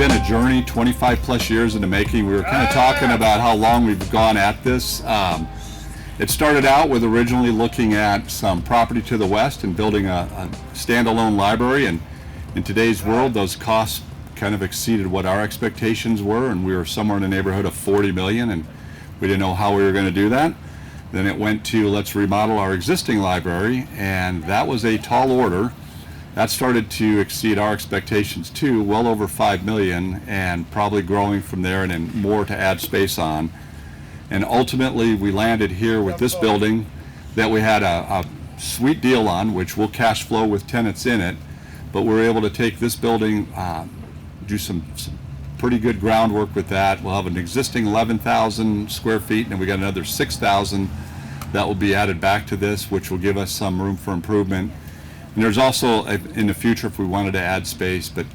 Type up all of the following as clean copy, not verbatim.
been a journey, 25 plus years in the making. We were kind of talking about how long we've gone at this. It started out with originally looking at some property to the west and building a standalone library, and in today's world those costs kind of exceeded what our expectations were, and we were somewhere in the neighborhood of 40 million, and we didn't know how we were going to do that. Then it went to let's remodel our existing library, and that was a tall order. That started to exceed our expectations too, well over 5 million, and probably growing from there, and then more to add space on. And ultimately we landed here with this building that we had a sweet deal on, which will cash flow with tenants in it, but we're able to take this building, do some pretty good groundwork with that. We'll have an existing 11,000 square feet, and we got another 6,000 that will be added back to this, which will give us some room for improvement. And there's also in the future if we wanted to add space. But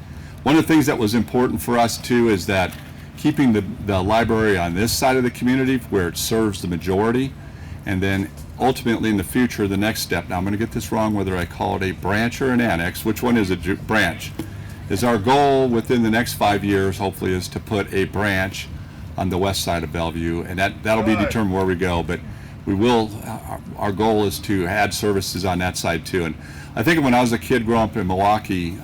one of the things that was important for us too is that keeping the library on this side of the community where it serves the majority, and then ultimately in the future the next step, now I'm going to get this wrong whether I call it a branch or an annex, which one is a branch, is our goal within the next 5 years hopefully is to put a branch on the west side of Bellevue, and that'll be determined where we go, but we will, our goal is to add services on that side too. And I think when I was a kid growing up in Milwaukee,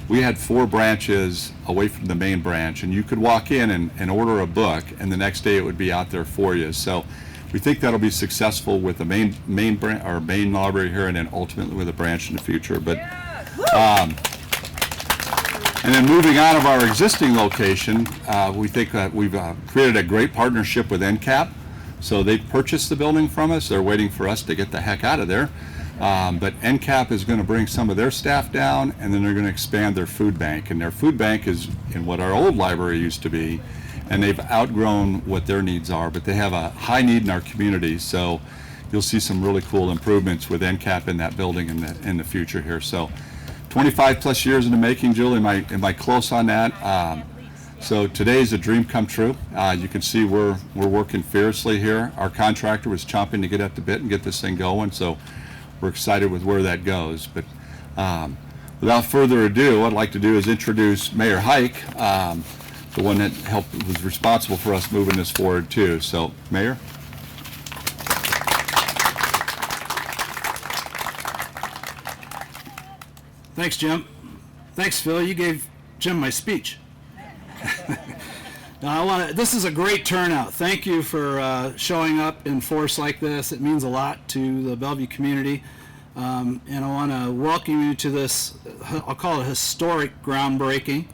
we had 4 branches away from the main branch, and you could walk in and order a book, and the next day it would be out there for you. So we think that'll be successful with the main library here, and then ultimately with a branch in the future. But and then moving out of our existing location, we think that we've created a great partnership with NCAP. So they've purchased the building from us. They're waiting for us to get the heck out of there. But NCAP is going to bring some of their staff down, and then they're going to expand their food bank. And their food bank is in what our old library used to be, and they've outgrown what their needs are, but they have a high need in our community. So you'll see some really cool improvements with NCAP in that building in the future here. So 25 plus years in the making. Julie, am I close on that? So today's a dream come true. You can see we're working fiercely here. Our contractor was chomping to get at the bit and get this thing going, so we're excited with where that goes. But without further ado, what I'd like to do is introduce Mayor Hike, the one that was responsible for us moving this forward too. So, Mayor. Thanks, Jim. Thanks, Phil. You gave Jim my speech. Now, this is a great turnout. Thank you for showing up in force like this. It means a lot to the Bellevue community. And I want to welcome you to this, I'll call it historic groundbreaking.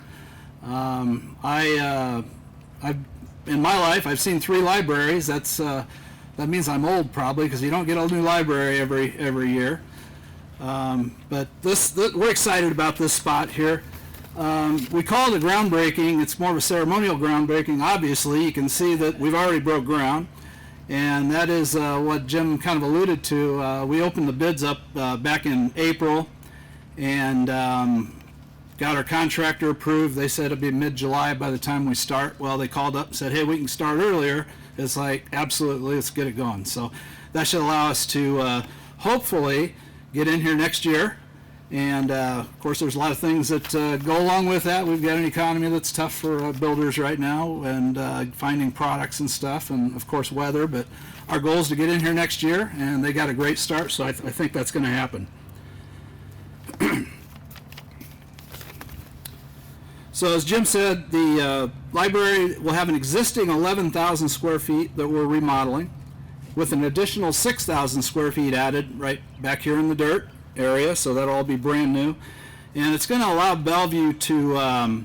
I've in my life, I've seen 3 libraries. That means I'm old probably, because you don't get a new library every year. But we're excited about this spot here. We call it a groundbreaking. It's more of a ceremonial groundbreaking. Obviously, you can see that we've already broke ground, and that is what Jim kind of alluded to. We opened the bids up back in April, and got our contractor approved. They said it'd be mid-July by the time we start. Well, they called up and said, hey, we can start earlier. It's like, absolutely, let's get it going. So that should allow us to hopefully get in here next year. And of course, there's a lot of things that go along with that. We've got an economy that's tough for builders right now, and finding products and stuff, and of course weather. But our goal is to get in here next year, and they got a great start, so I think that's going to happen. So as Jim said, the library will have an existing 11,000 square feet that we're remodeling, with an additional 6,000 square feet added right back here in the dirt area, so that'll all be brand new. And it's going to allow Bellevue to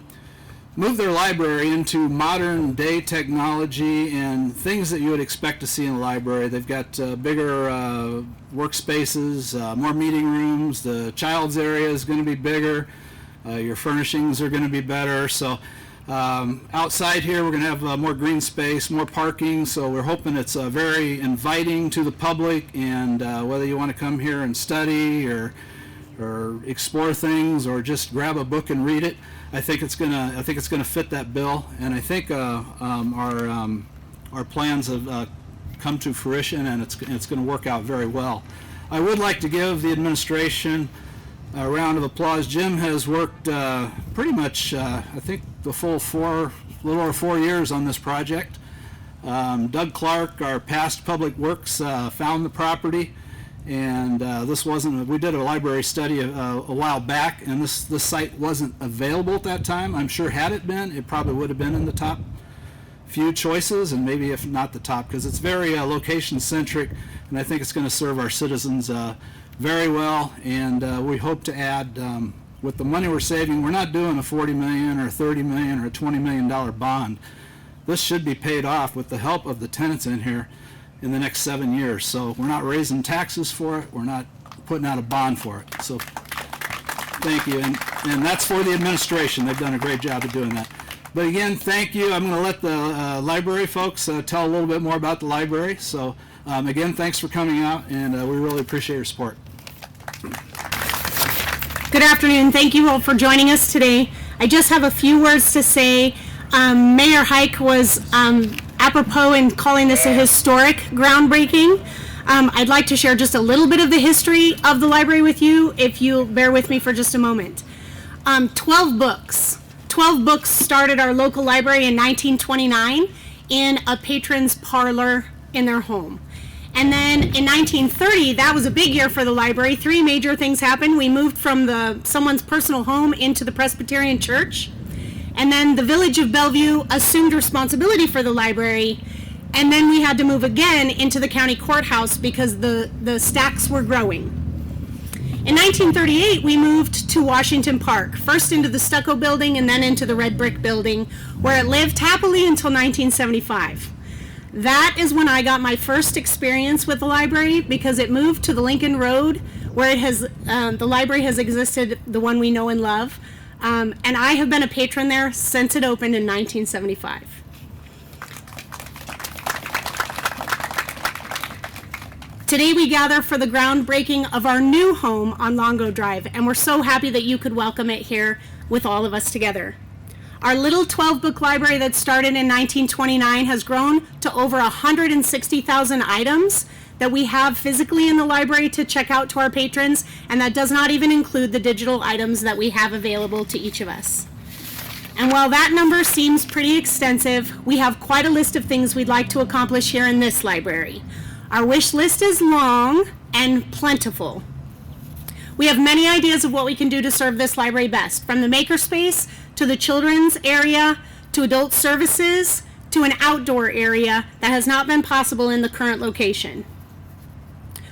move their library into modern day technology and things that you would expect to see in a library. They've got bigger workspaces, more meeting rooms. The child's area is going to be bigger. Your furnishings are going to be better. So outside here we're going to have more green space, more parking, so we're hoping it's very inviting to the public, and whether you want to come here and study or explore things or just grab a book and read it, I think it's gonna fit that bill. And I think our plans have come to fruition, and it's going to work out very well. I would like to give the administration a round of applause. Jim has worked pretty much, I think, the full little over 4 years on this project. Doug Clark, our past public works, found the property, and this wasn't. We did a library study a while back, and this site wasn't available at that time. I'm sure had it been, it probably would have been in the top few choices, and maybe if not the top, because it's very location centric, and I think it's going to serve our citizens very well. And we hope to add, with the money we're saving, we're not doing a $40 million or $30 million or a $20 million bond. This should be paid off with the help of the tenants in here in the next 7 years. So we're not raising taxes for it. We're not putting out a bond for it. So thank you. And that's for the administration. They've done a great job of doing that. But again, thank you. I'm going to let the library folks tell a little bit more about the library. So again, thanks for coming out, and we really appreciate your support. Good afternoon. Thank you all for joining us today. I just have a few words to say. Mayor Hike was apropos in calling this a historic groundbreaking. I'd like to share just a little bit of the history of the library with you, if you'll bear with me for just a moment. 12 books. 12 books started our local library in 1929 in a patron's parlor in their home. And then in 1930, that was a big year for the library. 3 major things happened. We moved from someone's personal home into the Presbyterian Church. And then the village of Bellevue assumed responsibility for the library. And then we had to move again into the county courthouse because the stacks were growing. In 1938, we moved to Washington Park, first into the stucco building and then into the red brick building, where it lived happily until 1975. That is when I got my first experience with the library, because it moved to the Lincoln Road, where the library has existed, the one we know and love. And I have been a patron there since it opened in 1975. Today we gather for the groundbreaking of our new home on Longo Drive, and we're so happy that you could welcome it here with all of us together. Our little 12-book library that started in 1929 has grown to over 160,000 items that we have physically in the library to check out to our patrons, and that does not even include the digital items that we have available to each of us. And while that number seems pretty extensive, we have quite a list of things we'd like to accomplish here in this library. Our wish list is long and plentiful. We have many ideas of what we can do to serve this library best, from the makerspace to the children's area to adult services to an outdoor area that has not been possible in the current location.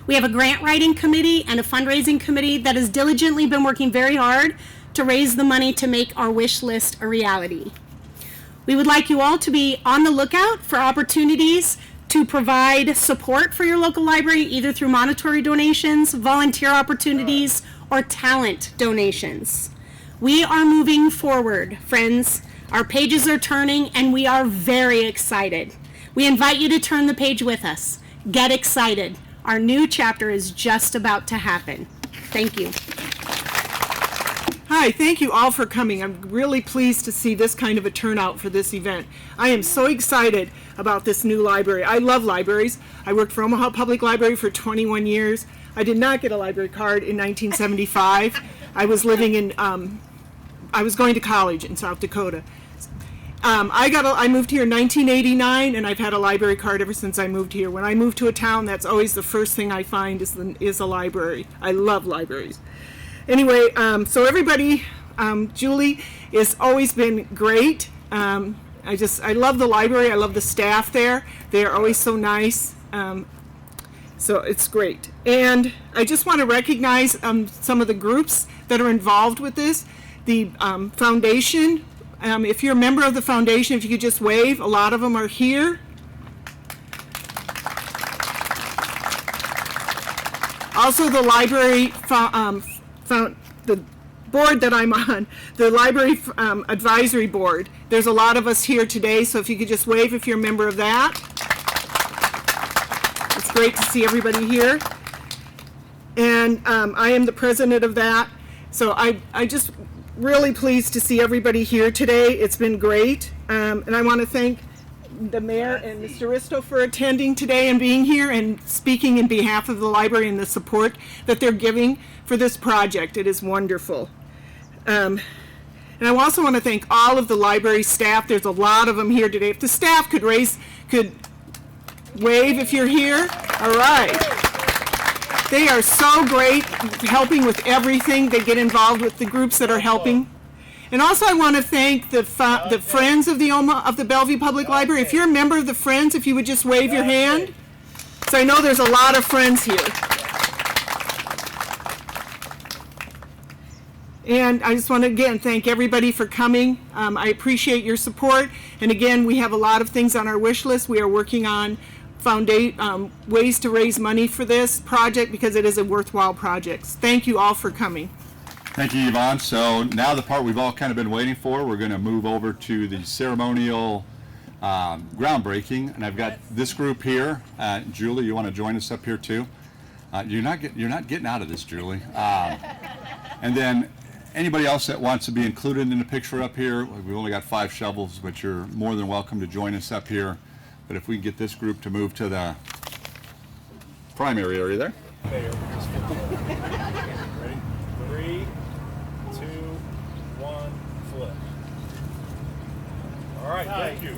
We have a grant writing committee and a fundraising committee that has diligently been working very hard to raise the money to make our wish list a reality. We would like you all to be on the lookout for opportunities to provide support for your local library, either through monetary donations, volunteer opportunities, or talent donations. We are moving forward, friends. Our pages are turning, and we are very excited. We invite you to turn the page with us. Get excited. Our new chapter is just about to happen. Thank you. Hi, thank you all for coming. I'm really pleased to see this kind of a turnout for this event. I am so excited about this new library. I love libraries. I worked for Omaha Public Library for 21 years. I did not get a library card in 1975. I was living in, I was going to college in South Dakota. I moved here in 1989, and I've had a library card ever since I moved here. When I move to a town, that's always the first thing I find is a library. I love libraries. Anyway, so everybody, Julie has always been great. I love the library. I love the staff there. They are always so nice. So it's great. And I just want to recognize some of the groups that are involved with this. The foundation, if you're a member of the foundation, if you could just wave, a lot of them are here. Also the library, the board that I'm on, the Library Advisory Board. There's a lot of us here today, so if you could just wave if you're a member of that. It's great to see everybody here. And I am the president of that. So I just really pleased to see everybody here today. It's been great. And I want to thank the mayor and Mr. Ristow for attending today and being here and speaking in behalf of the library and the support that they're giving for this project. It is wonderful. And I also want to thank all of the library staff. There's a lot of them here today. If the staff could wave if you're here. All right. They are so great helping with everything. They get involved with the groups that are helping. And also I want to thank the Friends of the Bellevue Public Library. If you're a member of the Friends, if you would just wave your hand. So I know there's a lot of friends here. And I just want to again thank everybody for coming. I appreciate your support. And again, we have a lot of things on our wish list. We are working on ways to raise money for this project because it is a worthwhile project. Thank you all for coming. Thank you, Evonne. So now the part we've all kind of been waiting for, we're going to move over to the ceremonial groundbreaking, and I've got this group here. Julie, you want to join us up here too? You're not getting out of this, Julie. And then anybody else that wants to be included in the picture up here, we've only got 5 shovels, but you're more than welcome to join us up here. But if we can get this group to move to the primary area there. Ready? 3, 2, 1, flip. All right, thank you.